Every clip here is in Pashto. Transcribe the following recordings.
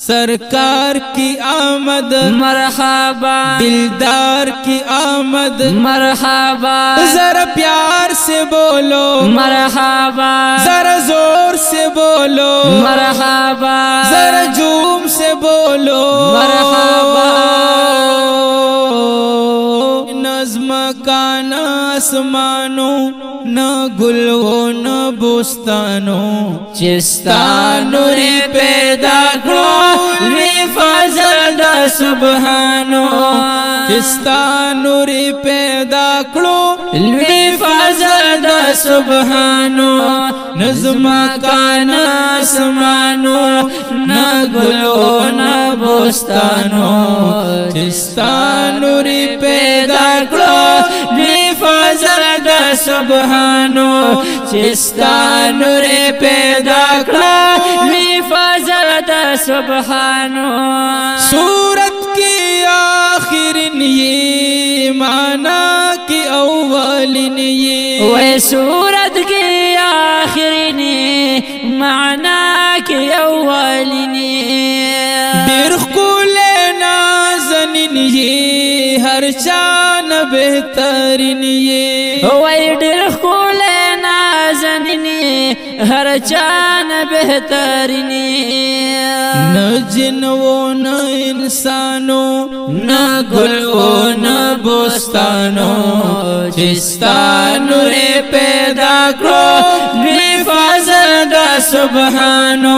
सरकार की आमद मरहबा, दिलदार की आमद मरहबा, जरा प्यार से बोलो मरहबा, जरा जोर से बोलो मरहबा, जरा झूम से बोलो मरहबा। नज़्म का न आसमानो न गुलवो न बुस्तानो चिस्तानो रे पैदा करो वे फजल दा सुबहानो, चिस्तानो रे पैदा करो वे फजल दा सुबहानो। नज़्म का न आसमानो न गुलो न बुस्तानो चिस्तानो रे पैदा करो वे फजल दा सुबहानो, चिस्तानो रे पैदा करो वे फजल दा सुबहानो। सूरत की आखिरिन ये माना की अव्वलिन ये वे सूरत की आखिरिन माना की अव्वलिन बिरकुले नाज़निन ये हर शान बेहतरीन ये वही बिरकुल नाज़निन हर चान बेहतरीन। न जिन वो न इंसानो न गुल वो न बुस्तानो चिस्तानो रे पैदा करो बेफजल दा सुबहानो।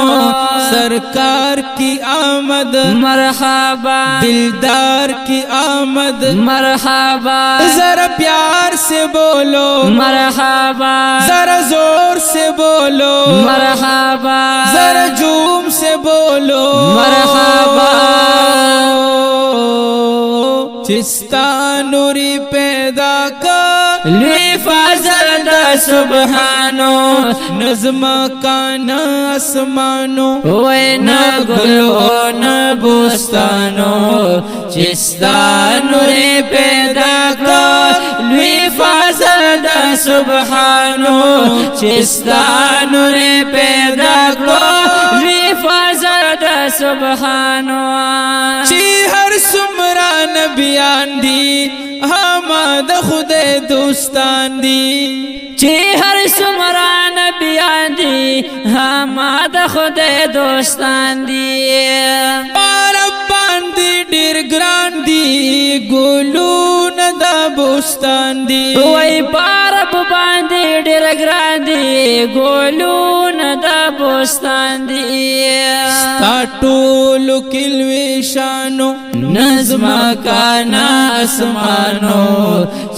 सरकार की आमद मरहबा, दिलदार की आमद मरहबा, जरा प्यार से बोलो मरहबा, जरा जोर से बोलो मरहबा, जरा झूम से बोलो मरहबा। चिस्तानो रे पैदा कर वे फजल दा सुबहानो, नज़्म का न आसमानो वे न गुलो न बुस्तानो चिस्तानो रे पैदा करो वे फजल दा सुबहानो, चिस्तानो रे पैदा करो वे फजल दा सुबहानो। ची हर सुमरान बयान दी हमद खुदे दोस्तान दी ची हर सुमरान बयान दी हमाद खुदे दोस्तान दी पारब्बान दी डिर ग्रान दी गुलून दा बुस्तान दी वही पारब बांधी डिर ग्रांधी गोलून दा बुस्तान दी ताटूल किलवेशानो नज़्म का नासमानो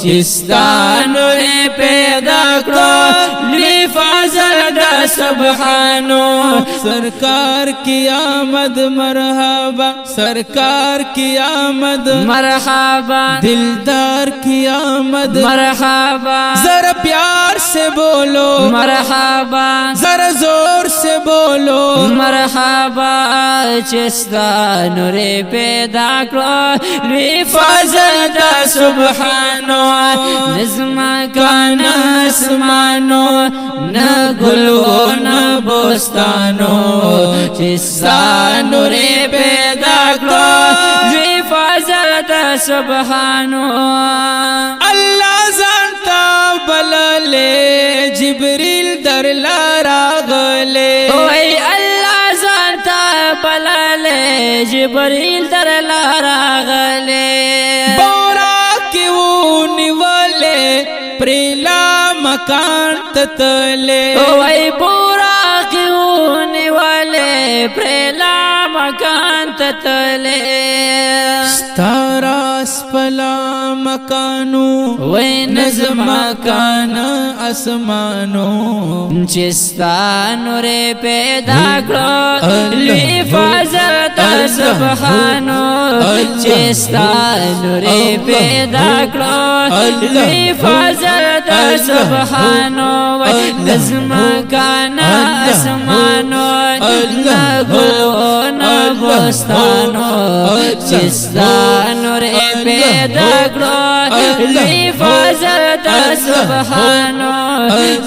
चिस्तानो रे पैदा करो लिफाजल दा सुबहानो। सरकार की आमद मरहबा, सरकार की आमद मरहबा, दिलदार की आमद मरहबा, जरा प्यार से बोलो मरहबा, जरा जोर से बोलो मरहबा। चिस्तानो रे पैदा करो लिफाजल दा सुबहानो नज़्म का नासमानो न गुलो न बुस्तानो चिस्तानो रे पैदा करो लिफाजल दा सुबहानो। अल्लाह जानता बलले जिब्रील दर लारा गले ओए अल्लाह जानता बलले जिब्रील दर लारा गले बोरा की निवले प्रेला मकान ततले ओए बोरा क्यों निवाले प्रेला मकान ततले तारा स्पला मकानो वे नज़्म कान आसमानो चिस्तानो रे पैदा करो लिफाजल दा सुबहानो चिस्तानो रे पैदा करो लिफाजल दा सुबहानो नज़्म का नासमानो न गुलो न बुस्तानो चिस्तानो रे पैदा करो लिफाजल د سبحانو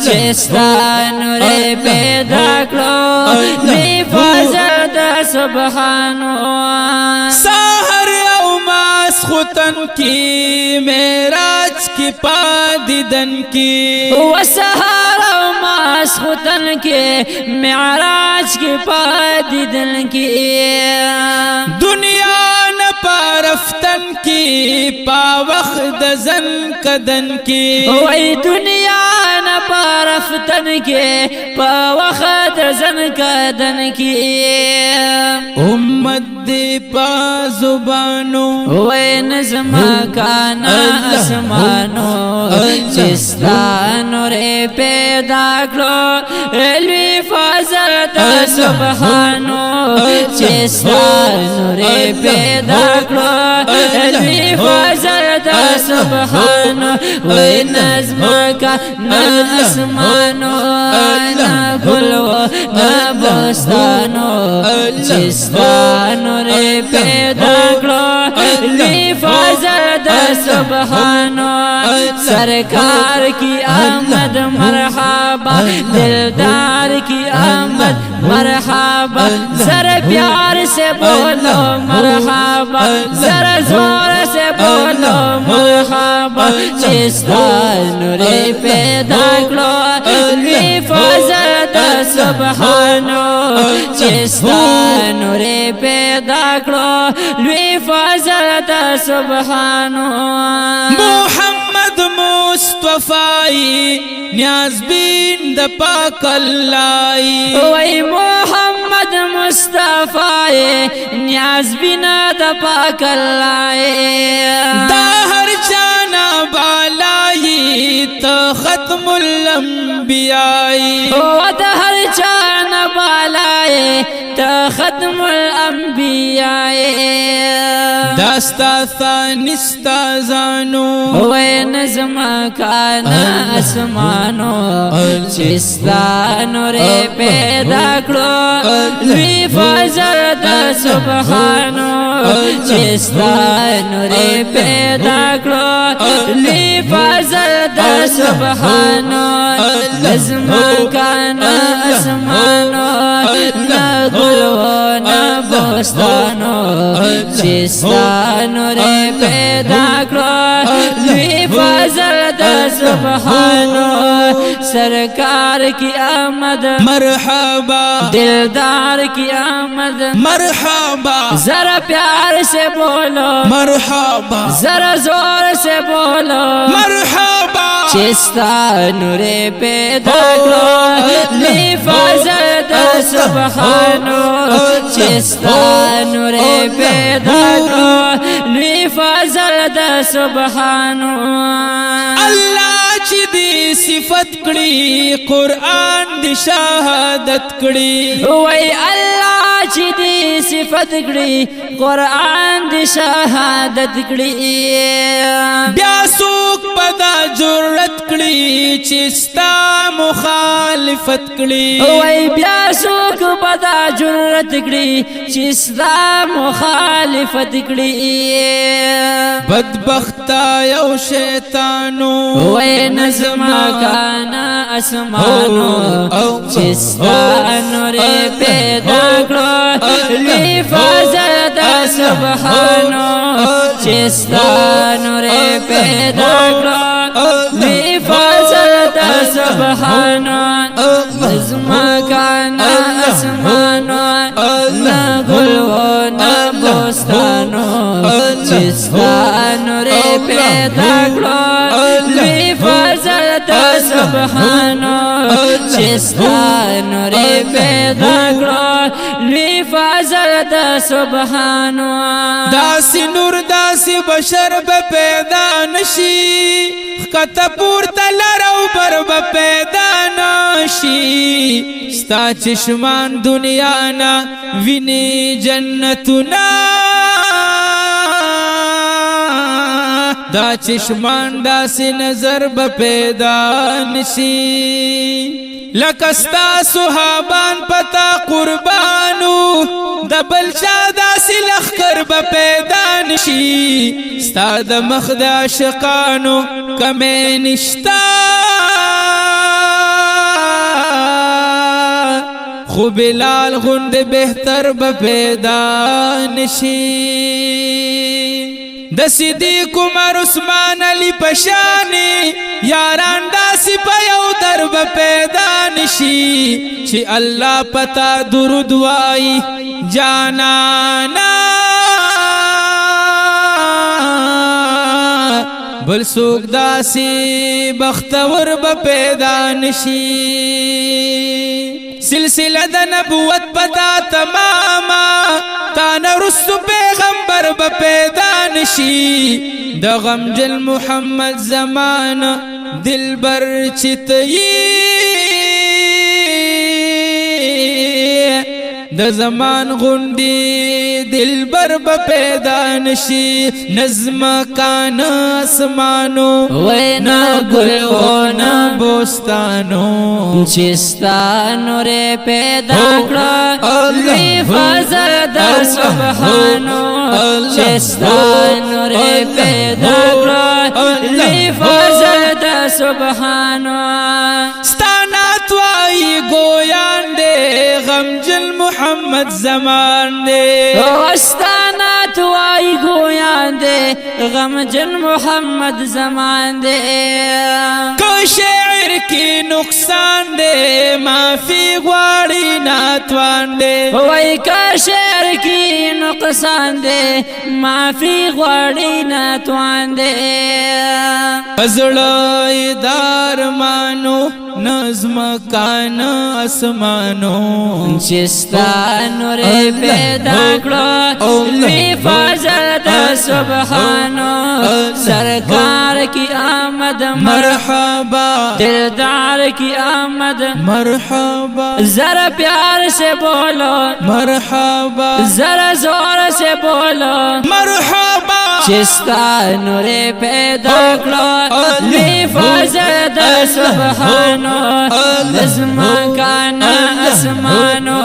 چې ستا نور پیدا کړو لوی فضل د سبحانو سحر او ماسختن کی معراج کی پادیدن کی و سحر او ماسختن کی معراج کی پادیدن کی دنیا نہ پارفتن کی پا وقت زن کدن کی وای دنیا نہ پارفتن کی پا وقت زن کدن کی امت دی پا زبانو وای نظم کانا اسمانو چستا نور پیدا کړو لوی فضل د سبحانو چستا نور پیدا کړو لوی فضل د سبحانو وای نظم کانا اسمانو نا ګلو نا بوستانو چستا نور پیدا کړو لوی فضل د سبحانو سرکار کی آمد مرحبا دلدار کی آمد مرحبا ذرا پیار سے بولو مرحبا ذرا زور سے بولو مرحبا چستا نور پیدا کړو لوی فضل د سبحانو چستا نور پیدا کړو لوی فضل د سبحانو محمد مصطفی نیاز بین د پاک اللہ وای محمد مصطفی نیاز بنا د پاک اللہ دا ہر جانا بالائی تا ختم الانبیاء و د هر چانا بالای تا ختم الانبیاء داستا ثانستا زانو وای نظم کانا اسمانو چستا نور پیدا کړو لوی فضل د سبحانو چستا نور پیدا کړو لوی فضل د سبحانو نظم کانا اسمانو نا ګلو نا بوستانو چستا نور پیدا کړو لوی فضل د سبحانو سرکار کی آمد مرحبا دلدار کی آمد مرحبا ذرا پیار سے بولو مرحبا ذرا زور سے بولو مرحبا چستا نور پیدا کړو لوی فضل د سبحانو چستا نور پیدا کړو لوی فضل د سبحانو اللہ چی دی صفت کړي قرآن دی شهادت کړي وای الله چې دی صفت کړي قرآن دی شهادت کړي بیا څوک پدا جرأت کړي چې ستا مخالفت کړي وای بیا څوک پدا جرأت کړي چې ستا مخالفت کړي بدبختا یو شیطانو وای نظم کانا اسمانو چستا نور پیدا کړو لوی فضل د سبحانو چستا نور پیدا کړو لوی فضل د سبحانو نظم کانا اسمانو نا ګلو نا بوستانو چستا نور پیدا کړو لوی فضل د سبحانو چستا نور پیدا کړو لوی فضل د سبحانو داسی نور داسی بشر به پیدا نشی کته پورته لرو بر به پیدا نشی ستا چشمان دنیا نا ویني جنتنا دا چشمان داسی نظر به پیدا نشی لکستا صحابان پتا قربانو دبل چا داسی لخکر به پیدا نشی ستا د مخ د عاشقانو کمې نشتا خو بلال غوند بهتر به پیدا نشي د صدیق عمر عثمان علی پشانی یاران داسې په یو در به پیدا نشي چې الله پتا درود وای جانانا بل سوک داسې بختور به پیدا نشي سلسلہ دا نبوت پتا تماما تانا رسو پیغمبر با پیدا نشی دا غمجل محمد زمان دلبر چتئی دا زمان غندی دلبر با پیدا نشی نظم کان اسمانو وینا گل ونا بوستانو چستا نور پیدا کړه لوی فضل د سبحانو چستا نور پیدا کړه لوی فضل د سبحانو ستانا توای گویان دے غمجل محمد زمان دے استانا توای گویان دے غمجن محمد زمان دے کو شعر کی نقصان دے معافی غواړي ناتوان دے وای کا شعر کی نقصان دے معافی غواړي ناتوان دے ازړای دار مانو نظم کان اسمانو چستا نور پیدا کړه لوی فضل د سبحانو سرکار کی آمد مرحبا دلدار کی آمد مرحبا ذرا پیار سے بولو مرحبا ذرا زور سے بولو مرحبا چستا نور پیدا کړه لوی فضل د سبحانو لزم کان اسمانو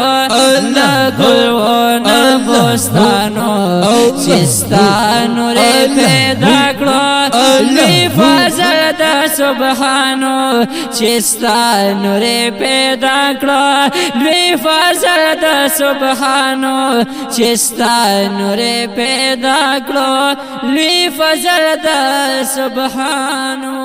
لګلون بوستانو چستا نور پیدا کړه لوی فضل د سبحانو چستا نور پیدا کړه لوی فضل د سبحانو چستا نور پیدا کړه لوی فضل د سبحانو